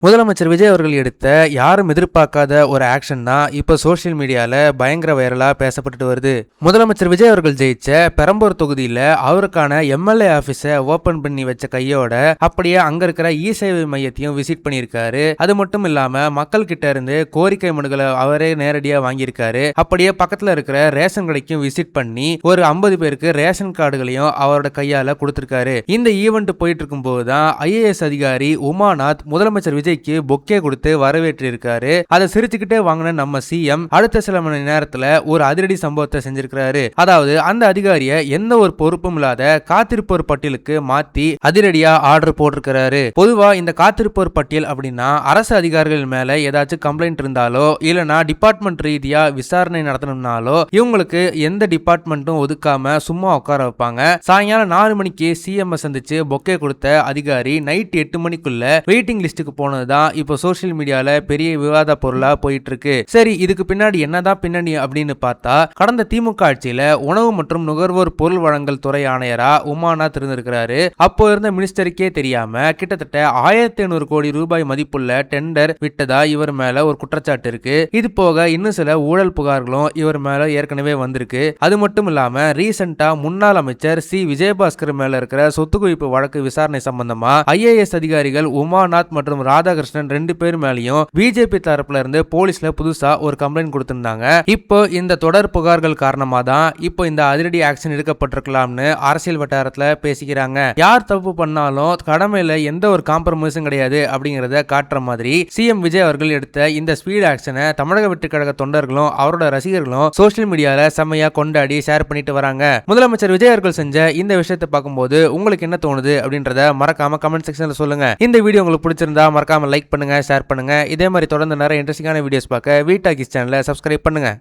முதலமைச்சர் விஜய் அவர்கள் எடுத்த யாரும் எதிர்பார்க்காத ஒரு ஆக்ஷன் தான் இப்போ சோசியல் மீடியால பயங்கர வைரலா பேசப்பட்டு வருது. முதலமைச்சர் விஜய் அவர்கள் ஜெயிச்ச பெரம்பூர் தொகுதியில அவருக்கான எம்எல்ஏ ஆபீஸை ஓபன் பண்ணி வச்ச கையோட அப்படியே அங்க இருக்கிற இ சேவை மையத்தையும் விசிட் பண்ணியிருக்காரு. அது மட்டும் இல்லாம மக்கள் கிட்ட இருந்து கோரிக்கை மனுக்களை அவரே நேரடியா வாங்கியிருக்காரு. அப்படியே பக்கத்துல இருக்கிற ரேஷன் கடைக்கும் விசிட் பண்ணி ஒரு 50 பேருக்கு ரேஷன் கார்டுகளையும் அவரோட கையால கொடுத்திருக்காரு. இந்த ஈவெண்ட் போயிட்டு இருக்கும் போதுதான் ஐஏஎஸ் அதிகாரி உமாநாத் முதலமைச்சர் விஜய் பொக்கே கொடுத்து வரவேற்றிருக்காரு. அதை சிரிச்சுக்கிட்டே வாங்கின நம்ம சிஎம் அடுத்த சில மணி நேரத்துல ஒரு அதிரடி சம்பவத்தை செஞ்சிருக்காரு. அதாவது அந்த அதிகாரிய எந்த ஒரு பொறுப்பும் இல்லாத காத்திருப்போர் பட்டியலுக்கு மாத்தி அதிரடியா ஆர்டர் போட்டிருக்காரு. பொதுவா இந்த காத்திருப்போர் பட்டியல் அப்படின்னா அரசு அதிகாரிகள் மேல ஏதாச்சும் கம்ப்ளைண்ட் இருந்தாலோ இல்லனா டிபார்ட்மெண்ட் ரீதியா விசாரணை நடத்தணும்னாலோ இவங்களுக்கு எந்த டிபார்ட்மெண்ட்டும் ஒதுக்காம சும்மா உட்கார வைப்பாங்க. சாயங்காலம் 4 மணிக்கு சிஎம் சந்திச்சு பொக்கே கொடுத்த அதிகாரி நைட் 8 மணிக்குள்ள வெயிட்டிங் லிஸ்டுக்கு போனது தான் இப்போ சோசியல் மீடியால பெரிய விவாத பொருளா போயிட்டு இருக்கு. சரி, இதுக்கு பின்னாடி என்னதான் பின்னணி அப்படின்னு பார்த்தா, கடந்த திமுக ஆட்சியில உணவு மற்றும் நுகர்வோர் பொருள் வழங்கல் துறை ஆணையரா உமாநாத் இருந்திருக்கிறாரு. அப்போ இருந்த மினிஸ்டருக்கே தெரியாம கிட்டத்தட்ட 1500 கோடி ரூபாய் மதிப்புள்ள டெண்டர் விட்டதா இவர் மேல ஒரு குற்றச்சாட்டு இருக்கு. இது போக இன்னும் சில ஊழல் புகார்களும் இவர் மேல ஏற்கனவே வந்திருக்கு. அது மட்டும் இல்லாம ரீசெண்டா முன்னாள் அமைச்சர் சி விஜயபாஸ்கர் மேல இருக்கிற சொத்து குவிப்பு வழக்கு விசாரணை சம்பந்தமா ஐஏஎஸ் அதிகாரிகள் உமாநாத் மற்றும் ராதாகிருஷ்ணன் 2 பேர் மேலையும் பிஜேபி தரப்புல இருந்து போலீஸ்ல புதுசா ஒரு கம்ப்ளைண்ட் கொடுத்திருந்தாங்க. இப்போ இந்த தொடர் புகார்கள் காரணமா தான் இப்போ இந்த அதிரடி ஆக்ஷன் எடுக்கப்பட்டிருக்கலாம்னு அரசியல் வட்டாரத்துல பேசிக்கிறாங்க. யார் தப்பு பண்ணாலும் கடமையில எந்த ஒரு காம்ப்ரமைஸும் கிடையாது அப்படிங்கறத காட்டுற மாதிரி சிஎம் விஜய் அவர்கள் எடுத்த இந்த ஸ்பீட் ஆக்ஷனை தமிழக வெற்றி கழக தொண்டர்களும் அவரோட ரசிகர்களும் சோசியல் மீடியால செம்மையா கொண்டாடி ஷேர் பண்ணிட்டு வராங்க. முதலமைச்சர் விஜய் அவர்கள் செஞ்ச இந்த விஷயத்தை பார்க்கும்போது உங்களுக்கு என்ன தோணுது அப்படின்றத மறக்காம கமெண்ட் செக்ஷன்ல சொல்லுங்க. இந்த வீடியோ உங்களுக்கு பிடிச்சிருந்தா மறக்காம லைக் பண்ணுங்க, ஷேர் பண்ணுங்க. இதே மாதிரி தொடர்ந்து நிறைய இன்ட்ரெஸ்டிங்கான வீடியோஸ் பார்க்க வீட்டாகிஸ் சேனலை சப்ஸ்கிரைப் பண்ணுங்க.